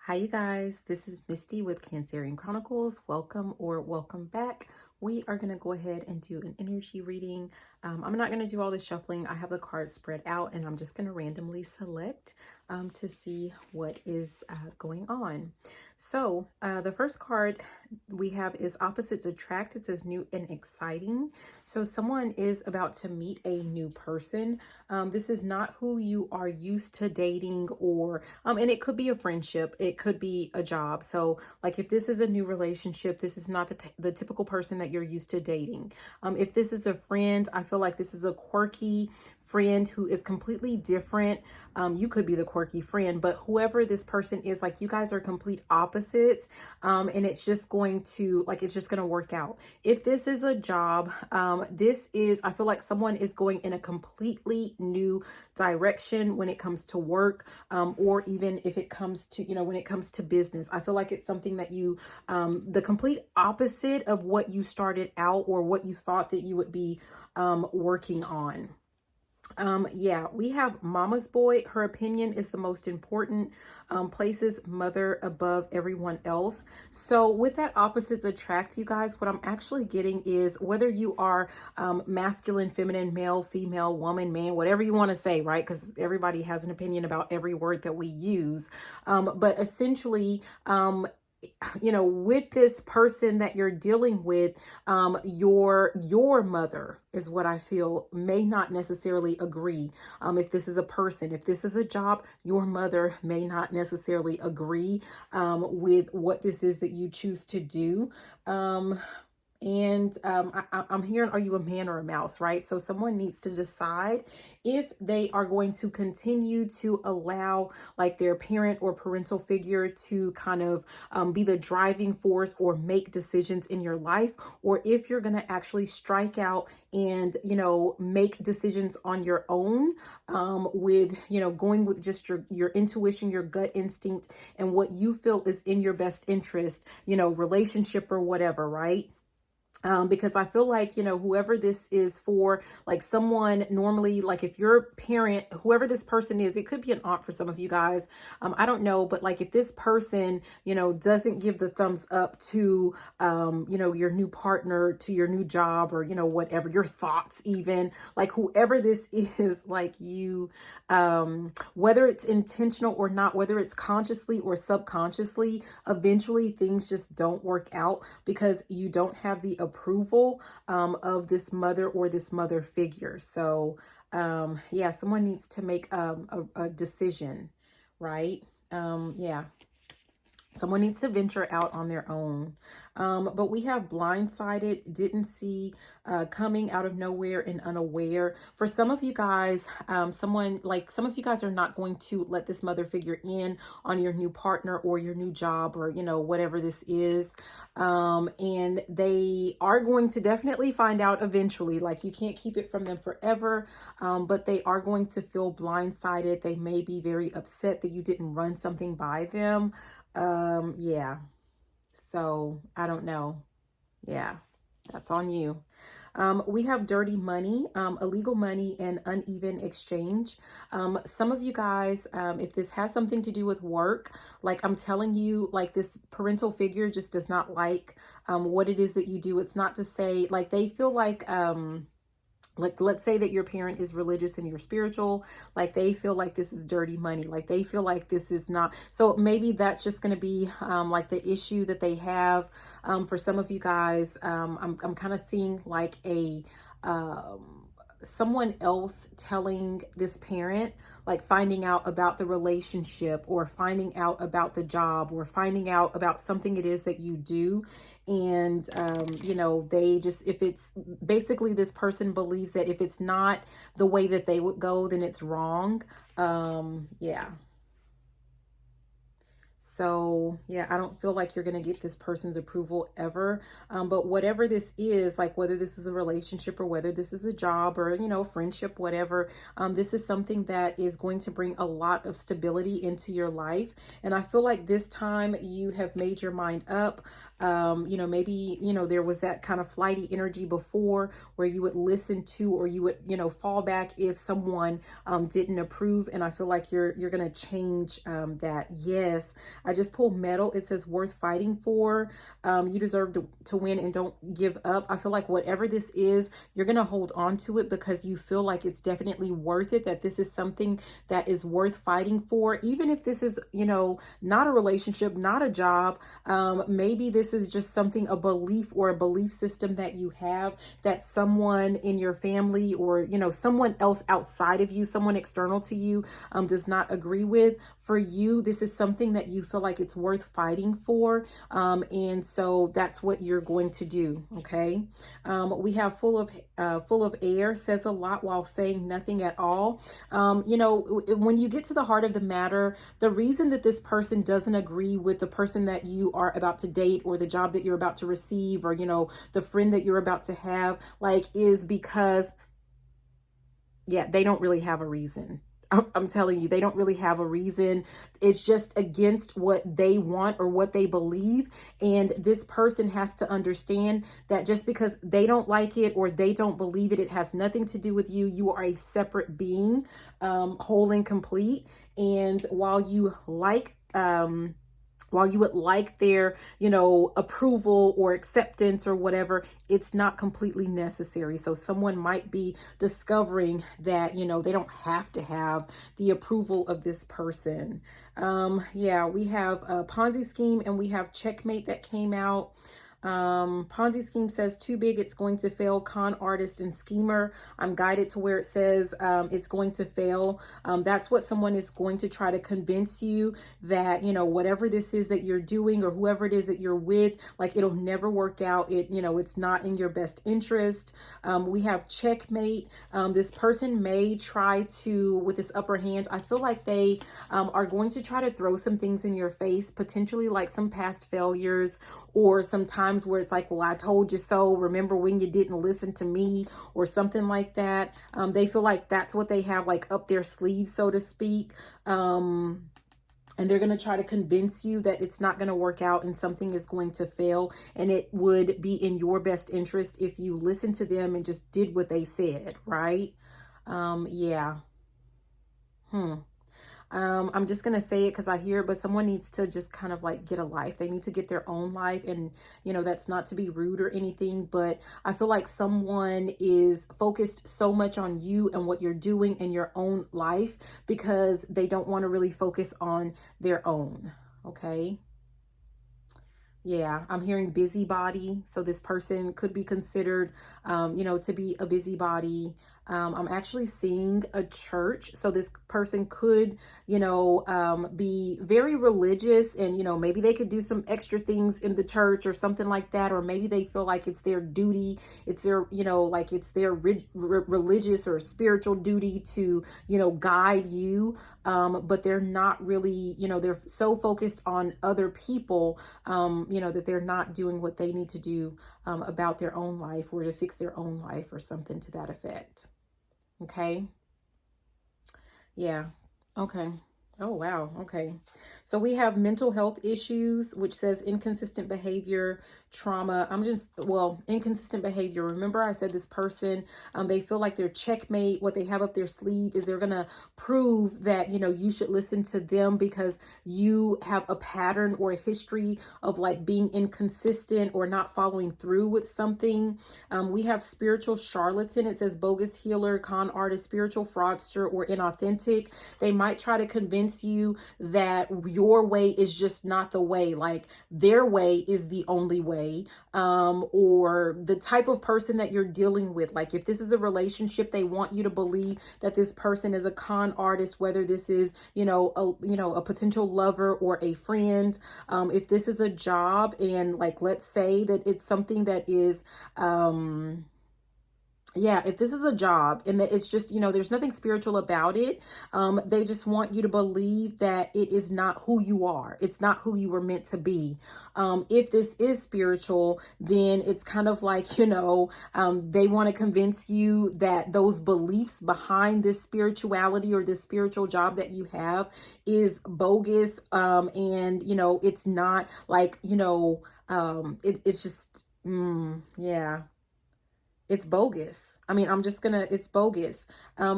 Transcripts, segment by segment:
Hi, you guys. This is Misty with Cancerian Chronicles. Welcome or welcome back. We are going to go ahead and do an energy reading. I'm not going to do all the shuffling. I have the cards spread out and I'm just going to randomly select to see what is going on. So the first card we have is opposites attract. It says new and exciting. So someone is about to meet a new person. This is not who you are used to dating or, and it could be a friendship. It could be a job. So like if this is a new relationship, this is not the typical person that you're used to dating. If this is a friend, I feel like this is a quirky friend who is completely different. You could be the quirky friend, but whoever this person is, like you guys are complete opposites. And it's just going to work out. If this is a job, I feel like someone is going in a completely new direction when it comes to work, or even if it comes to, when it comes to business. I feel like it's something that you, the complete opposite of what you started out or what you thought that you would be working on. Yeah, we have mama's boy. Her opinion is the most important, places mother above everyone else. So with that opposites attract, you guys, what I'm actually getting is whether you are masculine, feminine, male, female, woman, man, whatever you want to say, right? Because everybody has an opinion about every word that we use. But essentially, with this person that you're dealing with, your mother is what I feel may not necessarily agree. If this is a person, if this is a job, your mother may not necessarily agree with what this is that you choose to do. I'm hearing, are you a man or a mouse, right? So someone needs to decide if they are going to continue to allow like their parent or parental figure to kind of be the driving force or make decisions in your life, or if you're going to actually strike out and, make decisions on your own, with, going with just your intuition, your gut instinct, and what you feel is in your best interest, relationship or whatever, right? Because I feel like, whoever this is for, like someone normally, like if your parent, whoever this person is, it could be an aunt for some of you guys. I don't know, but like if this person, doesn't give the thumbs up to, your new partner, to your new job, or, whatever, your thoughts, even like whoever this is, like you, whether it's intentional or not, whether it's consciously or subconsciously, eventually things just don't work out because you don't have the approval of this mother or this mother figure. So yeah, someone needs to make a decision, right? Yeah. Someone needs to venture out on their own. But we have blindsided, didn't see, coming out of nowhere and unaware. For some of you guys, some of you guys are not going to let this mother figure in on your new partner or your new job or, whatever this is. And they are going to definitely find out eventually. Like you can't keep it from them forever, but they are going to feel blindsided. They may be very upset that you didn't run something by them. Yeah. So I don't know. Yeah, that's on you. We have dirty money, illegal money, and uneven exchange. Some of you guys, if this has something to do with work, like I'm telling you, like this parental figure just does not like what it is that you do. It's not to say like they feel like let's say that your parent is religious and you're spiritual, like they feel like this is dirty money, like they feel like this is not. So maybe that's just going to be like the issue that they have. For some of you guys, I'm kind of seeing like a someone else telling this parent, like finding out about the relationship or finding out about the job or finding out about something it is that you do. And, they just, if it's basically this person believes that if it's not the way that they would go, then it's wrong. Yeah. So yeah, I don't feel like you're going to get this person's approval ever. But whatever this is, like whether this is a relationship or whether this is a job or, friendship, whatever, this is something that is going to bring a lot of stability into your life. And I feel like this time you have made your mind up. Maybe, there was that kind of flighty energy before where you would listen to, or you would, fall back if someone didn't approve. And I feel like you're going to change that. Yes. I just pulled metal. It says worth fighting for. You deserve to win and don't give up. I feel like whatever this is, you're going to hold on to it because you feel like it's definitely worth it, that this is something that is worth fighting for. Even if this is, you know, not a relationship, not a job, maybe this is just something, a belief or a belief system that you have that someone in your family or, you know, someone else outside of you, someone external to you, does not agree with. For you, this is something that you feel like it's worth fighting for. And so that's what you're going to do. Okay. We have full of air, says a lot while saying nothing at all. You know, when you get to the heart of the matter, the reason that this person doesn't agree with the person that you are about to date or the job that you're about to receive or, you know, the friend that you're about to have, like, is because, yeah, they don't really have a reason. I'm telling you, they don't really have a reason. It's just against what they want or what they believe. And this person has to understand that just because they don't like it or they don't believe it, it has nothing to do with you. You are a separate being, whole and complete. And while you would like their, you know, approval or acceptance or whatever, it's not completely necessary. So someone might be discovering that, you know, they don't have to have the approval of this person. Yeah, we have a Ponzi scheme and we have checkmate that came out. Ponzi scheme says too big, it's going to fail. Con artist and schemer. I'm guided to where it says it's going to fail. That's what someone is going to try to convince you that, you know, whatever this is that you're doing or whoever it is that you're with, like, it'll never work out. It, you know, it's not in your best interest. We have checkmate. This person may try to, with this upper hand, I feel like they are going to try to throw some things in your face, potentially like some past failures or some times where it's like, well, I told you so. Remember when you didn't listen to me or something like that. They feel like that's what they have like up their sleeve, so to speak. And they're going to try to convince you that it's not going to work out and something is going to fail. And it would be in your best interest if you listened to them and just did what they said, right? Yeah. I'm just going to say it because I hear it, but someone needs to just kind of like get a life. They need to get their own life. And, you know, that's not to be rude or anything, but I feel like someone is focused so much on you and what you're doing in your own life because they don't want to really focus on their own. Okay. Yeah, I'm hearing busybody. So this person could be considered, you know, to be a busybody. I'm actually seeing a church. So this person could, you know, be very religious and, you know, maybe they could do some extra things in the church or something like that. Or maybe they feel like it's their duty. It's their, you know, like it's their religious or spiritual duty to, you know, guide you. But they're not really, you know, they're so focused on other people, you know, that they're not doing what they need to do about their own life or to fix their own life or something to that effect. Okay. Yeah. Okay. Oh, wow. Okay. So we have mental health issues, which says inconsistent behavior, trauma. Inconsistent behavior. Remember I said this person, they feel like they're checkmate. What they have up their sleeve is they're going to prove that, you know, you should listen to them because you have a pattern or a history of like being inconsistent or not following through with something. We have spiritual charlatan. It says bogus healer, con artist, spiritual fraudster, or inauthentic. They might try to convince you that your way is just not the way, like their way is the only way, or the type of person that you're dealing with. Like if this is a relationship, they want you to believe that this person is a con artist, whether this is, you know, a potential lover or a friend. If this is a job and like, let's say that it's something that is, yeah, if this is a job and that it's just, you know, there's nothing spiritual about it. They just want you to believe that it is not who you are. It's not who you were meant to be. If this is spiritual, then it's kind of like, you know, they want to convince you that those beliefs behind this spirituality or this spiritual job that you have is bogus. And, you know, it's not like, you know, it's just, yeah. It's bogus. I mean, it's bogus.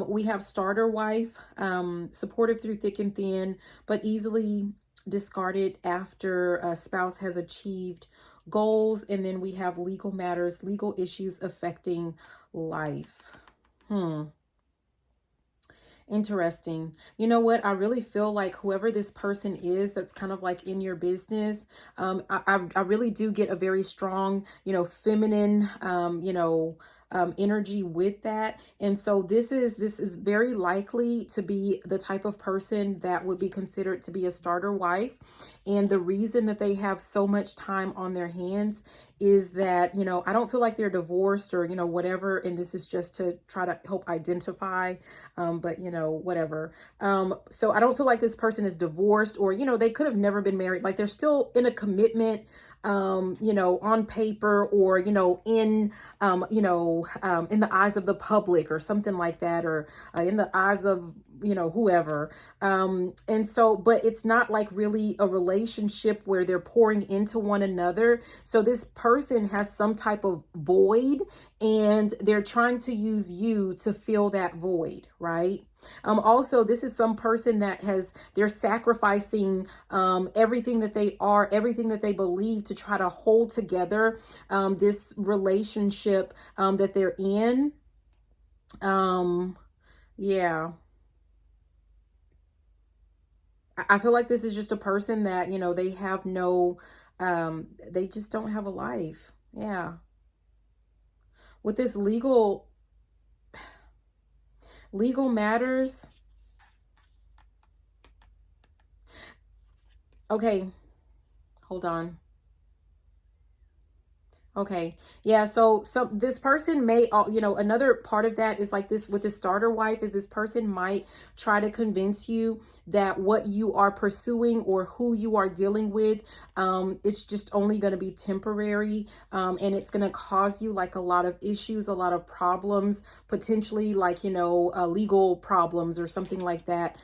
We have starter wife, supportive through thick and thin, but easily discarded after a spouse has achieved goals. And then we have legal matters, legal issues affecting life. Interesting. You know what? I really feel like whoever this person is that's kind of like in your business, I really do get a very strong, feminine, energy with that. And so this is very likely to be the type of person that would be considered to be a starter wife. And the reason that they have so much time on their hands is that, I don't feel like they're divorced or, whatever. And this is just to try to help identify, but, whatever. So I don't feel like this person is divorced or, they could have never been married. Like they're still in a commitment, on paper or, in the eyes of the public or something like that, or in the eyes of, whoever. And so, but it's not like really a relationship where they're pouring into one another. So this person has some type of void and they're trying to use you to fill that void, right? Also, this is some person they're sacrificing everything that they are, everything that they believe to try to hold together this relationship that they're in. Yeah. I feel like this is just a person that, they have no, they just don't have a life. Yeah. With this legal matters. Okay, hold on. Okay. Yeah. So this person may, another part of that is like this with the starter wife is this person might try to convince you that what you are pursuing or who you are dealing with, it's just only going to be temporary. And it's going to cause you like a lot of issues, a lot of problems, potentially like, legal problems or something like that,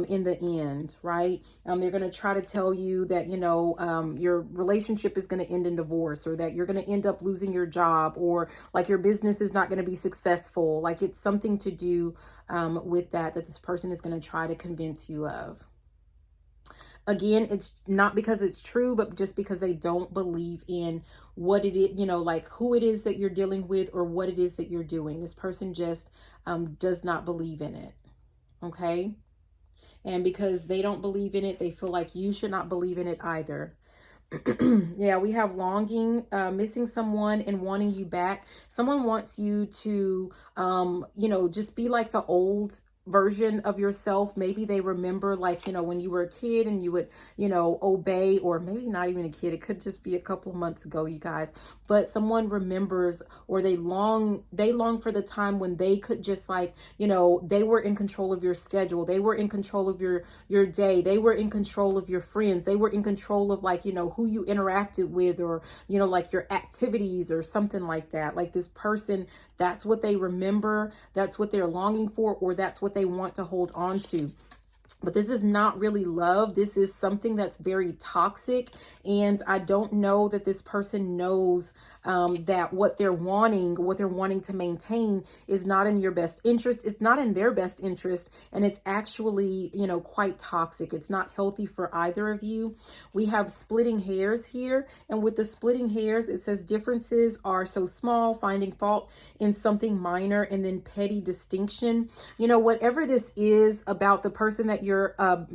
in the end. Right. They're going to try to tell you that, your relationship is going to end in divorce or that you're going to end up losing your job or like your business is not going to be successful. Like it's something to do with that this person is going to try to convince you of. Again, it's not because it's true, but just because they don't believe in what it is, like who it is that you're dealing with or what it is that you're doing. This person just does not believe in it. Okay. And because they don't believe in it, they feel like you should not believe in it either. Yeah, we have longing, missing someone and wanting you back. Someone wants you to, just be like the old version of yourself. Maybe they remember like, when you were a kid and you would, obey, or maybe not even a kid. It could just be a couple of months ago, you guys, but someone remembers, or they long for the time when they could just like, they were in control of your schedule. They were in control of your day. They were in control of your friends. They were in control of like, who you interacted with, or, like your activities or something like that. Like this person, that's what they remember. That's what they're longing for, or that's what they want to hold on to. But this is not really love. This is something that's very toxic. And I don't know that this person knows that what they're wanting to maintain is not in your best interest. It's not in their best interest. And it's actually, quite toxic. It's not healthy for either of you. We have splitting hairs here. And with the splitting hairs, it says differences are so small, finding fault in something minor, and then petty distinction. Whatever this is about the person that you're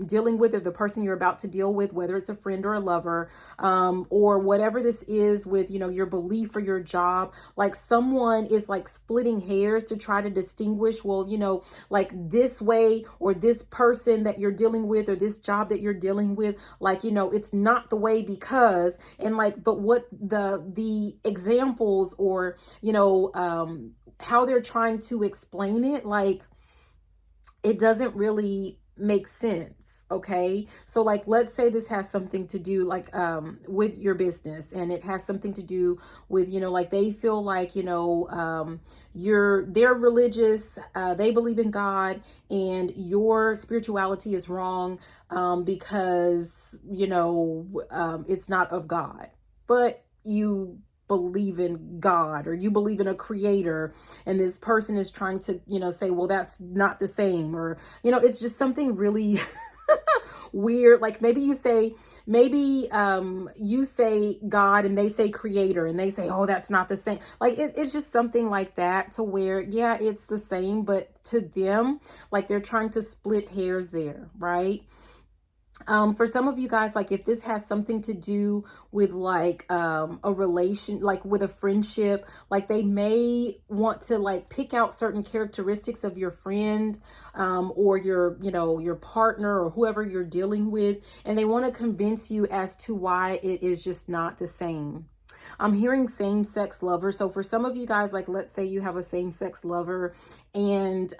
dealing with, or the person you're about to deal with, whether it's a friend or a lover, or whatever this is with, your belief or your job, like someone is like splitting hairs to try to distinguish, well, like this way, or this person that you're dealing with, or this job that you're dealing with, like, it's not the way because, and like, but what the examples or, how they're trying to explain it, like, it doesn't really make sense. Okay. So like, let's say this has something to do like, with your business, and it has something to do with, like they feel like, they're religious, they believe in God, and your spirituality is wrong, because, it's not of God, but you believe in God, or you believe in a creator, and this person is trying to, say, well, that's not the same, or, it's just something really weird. Like maybe you say, you say God and they say creator and they say, oh, that's not the same. Like it's just something like that, to where, yeah, it's the same, but to them, like they're trying to split hairs there, right? For some of you guys, like if this has something to do with like a relation, like with a friendship, like they may want to like pick out certain characteristics of your friend, or your, you know, your partner or whoever you're dealing with, and they want to convince you as to why it is just not the same. I'm hearing same-sex lover. So for some of you guys, like let's say you have a same-sex lover, and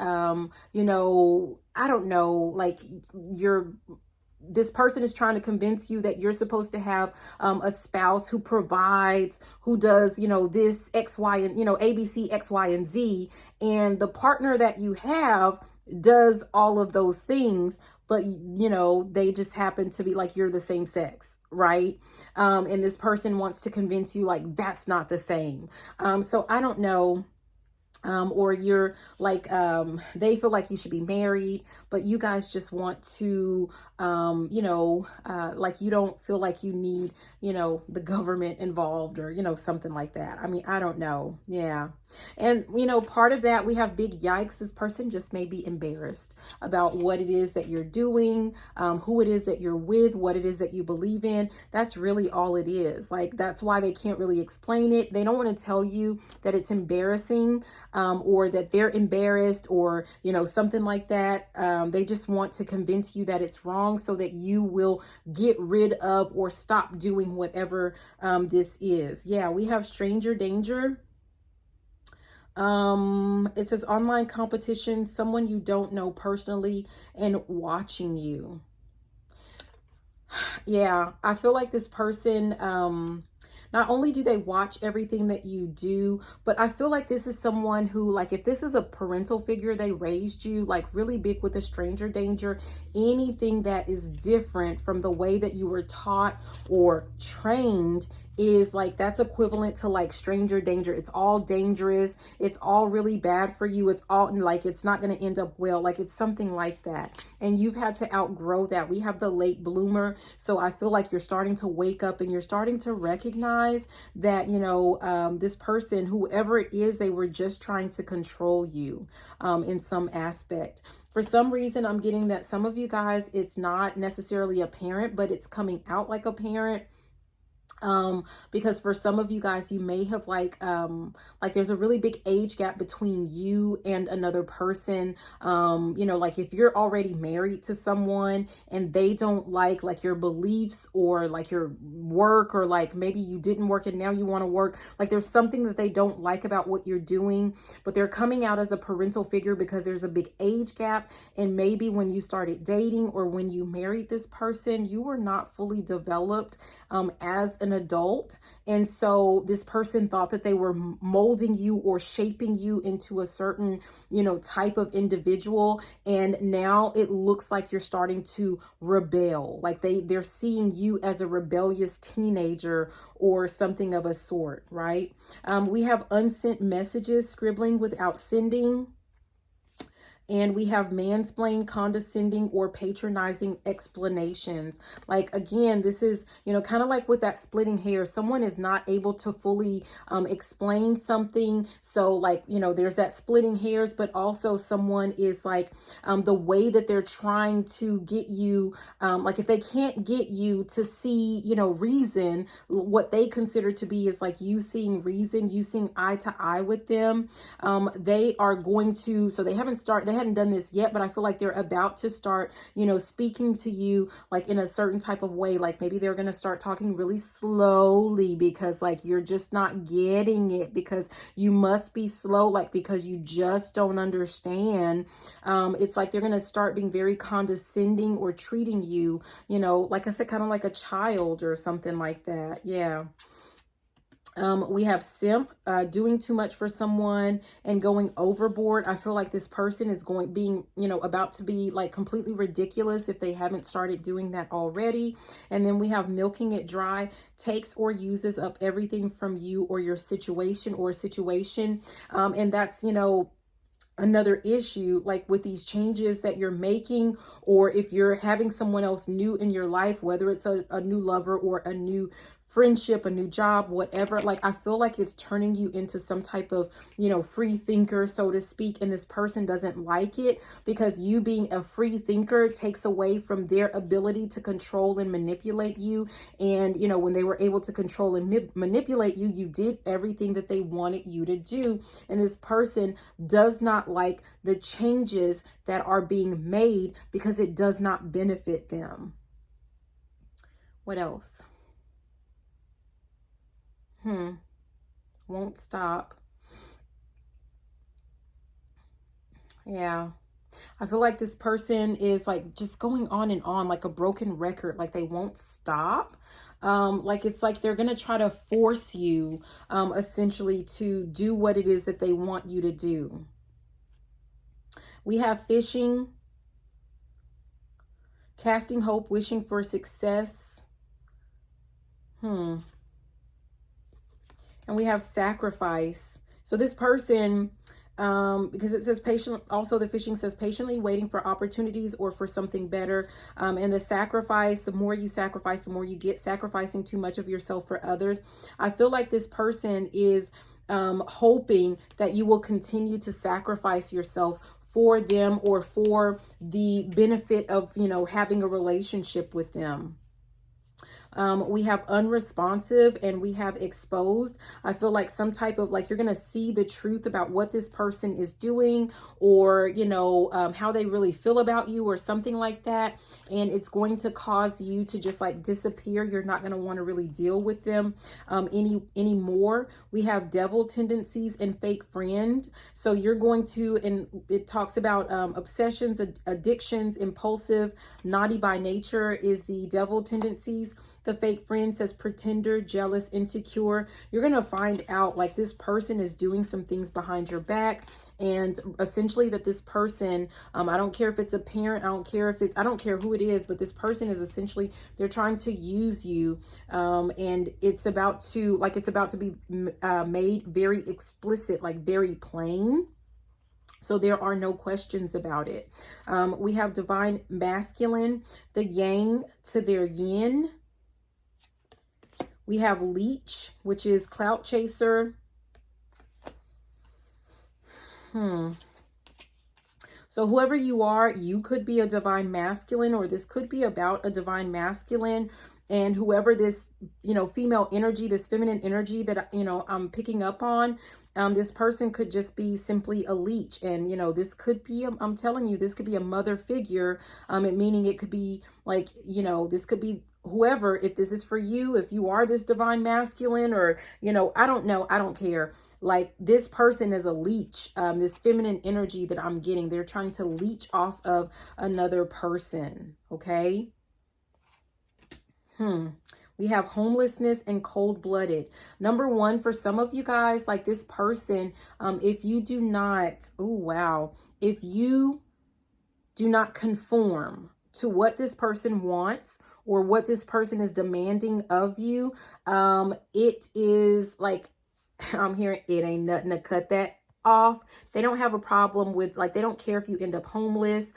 you know, I don't know, like this person is trying to convince you that you're supposed to have a spouse who provides, who does, you know, this X, Y, and, you know, ABC, X, Y, and Z. And the partner that you have does all of those things, but, you know, they just happen to be like, you're the same sex, right? And this person wants to convince you like, that's not the same. So I don't know. Or you're like, they feel like you should be married, but you guys just want to, you know, like you don't feel like you need, you know, the government involved, or, you know, something like that. I mean, I don't know. Yeah. And, you know, part of that, we have big yikes. This person just may be embarrassed about what it is that you're doing, who it is that you're with, what it is that you believe in. That's really all it is. Like, that's why they can't really explain it. They don't want to tell you that it's embarrassing, or that they're embarrassed, or, you know, something like that. They just want to convince you that it's wrong so that you will get rid of or stop doing whatever this is. Yeah, we have stranger danger. It says online competition, someone you don't know personally and watching you. Yeah, I feel like this person, not only do they watch everything that you do, but I feel like this is someone who, like, if this is a parental figure, they raised you like really big with a stranger danger. Anything that is different from the way that you were taught or trained is like, that's equivalent to like stranger danger. It's all dangerous. It's all really bad for you. It's all like, it's not going to end up well. Like it's something like that. And you've had to outgrow that. We have the late bloomer. So I feel like you're starting to wake up and you're starting to recognize that, you know, this person, whoever it is, they were just trying to control you in some aspect. For some reason, I'm getting that some of you guys, it's not necessarily a parent, but it's coming out like a parent. Because for some of you guys, you may have like there's a really big age gap between you and another person. You know, like if you're already married to someone and they don't like your beliefs or like your work, or like maybe you didn't work and now you want to work, like there's something that they don't like about what you're doing, but they're coming out as a parental figure because there's a big age gap. And maybe when you started dating or when you married this person, you were not fully developed as an adult. And so this person thought that they were molding you or shaping you into a certain, you know, type of individual. And now it looks like you're starting to rebel. Like they're seeing you as a rebellious teenager or something of a sort, right? We have unsent messages, scribbling without sending. And we have mansplain, condescending, or patronizing explanations. Like, again, this is, you know, kind of like with that splitting hair. Someone is not able to fully explain something. So like, you know, there's that splitting hairs, but also someone is like the way that they're trying to get you, like if they can't get you to see, you know, reason, what they consider to be is like you seeing reason, you seeing eye to eye with them. They are going to, so they hadn't done this yet, but I feel like they're about to start, you know, speaking to you like in a certain type of way. Like maybe they're going to start talking really slowly because like you're just not getting it, because you must be slow, like because you just don't understand. It's like they're going to start being very condescending or treating you, you know, like I said, kind of like a child or something like that. Yeah. We have simp, doing too much for someone and going overboard. I feel like this person is being, you know, about to be like completely ridiculous if they haven't started doing that already. And then we have milking it dry, takes or uses up everything from you or your situation or situation. And that's, you know, another issue, like with these changes that you're making, or if you're having someone else new in your life, whether it's a new lover or a new friendship, a new job, whatever, like I feel like it's turning you into some type of, free thinker, so to speak, and this person doesn't like it, because you being a free thinker takes away from their ability to control and manipulate you. And when they were able to control and manipulate you, you did everything that they wanted you to do, and this person does not like the changes that are being made because it does not benefit them. What else? Won't stop. Yeah. I feel like this person is like just going on and on like a broken record. Like they won't stop. Like it's like they're going to try to force you essentially to do what it is that they want you to do. We have fishing, casting hope, wishing for success. And we have sacrifice. So this person, because it says patient, also the fishing says patiently waiting for opportunities or for something better. And the sacrifice, the more you sacrifice, the more you get, sacrificing too much of yourself for others. I feel like this person is hoping that you will continue to sacrifice yourself for them, or for the benefit of, having a relationship with them. We have unresponsive and we have exposed. I feel like some type of, like, you're going to see the truth about what this person is doing, or, how they really feel about you or something like that. And it's going to cause you to just like disappear. You're not going to want to really deal with them anymore. We have devil tendencies and fake friend. So you're going to, and it talks about obsessions, addictions, impulsive, naughty by nature is the devil tendencies. The fake friend says pretender, jealous, insecure. You're going to find out like this person is doing some things behind your back. And essentially that this person, I don't care if it's a parent, I don't care who it is, but this person is essentially, they're trying to use you. And it's about to be made very explicit, like very plain. So there are no questions about it. We have divine masculine, the yang to their yin. We have leech, which is clout chaser. So whoever you are, you could be a divine masculine, or this could be about a divine masculine. And whoever this, female energy, this feminine energy that, I'm picking up on, this person could just be simply a leech. And, this could be, I'm telling you, this could be a mother figure, meaning it could be like, this could be whoever, if this is for you, if you are this divine masculine, or, I don't know, I don't care. Like this person is a leech, this feminine energy that I'm getting, they're trying to leech off of another person. Okay. We have homelessness and cold-blooded. Number one, for some of you guys, like this person, if you do not, if you do not conform to what this person wants or what this person is demanding of you, it is like, I'm hearing it ain't nothing to cut that off. They don't have a problem with, like, they don't care if you end up homeless.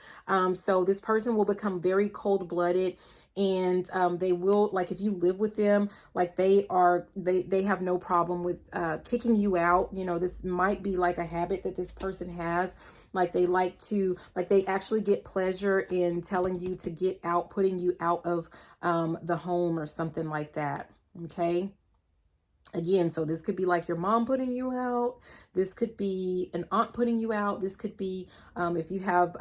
So this person will become very cold-blooded. And they will, like, if you live with them, like they have no problem with kicking you out. This might be like a habit that this person has. Like they like to, like they actually get pleasure in telling you to get out, putting you out of the home or something like that. Okay. Again, so this could be like your mom putting you out. This could be an aunt putting you out. This could be, if you have,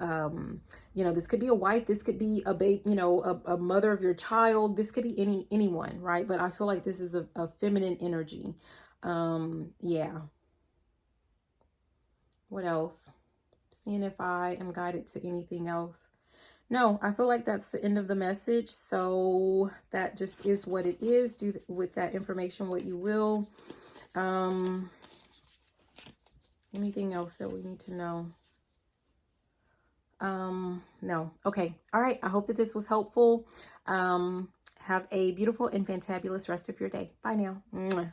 this could be a wife. This could be a babe, a mother of your child. This could be anyone, right? But I feel like this is a feminine energy. Yeah. What else? Seeing if I am guided to anything else. No, I feel like that's the end of the message. So that just is what it is. Do with that information what you will. Anything else that we need to know? No. Okay. All right. I hope that this was helpful. Have a beautiful and fantabulous rest of your day. Bye now. Mwah.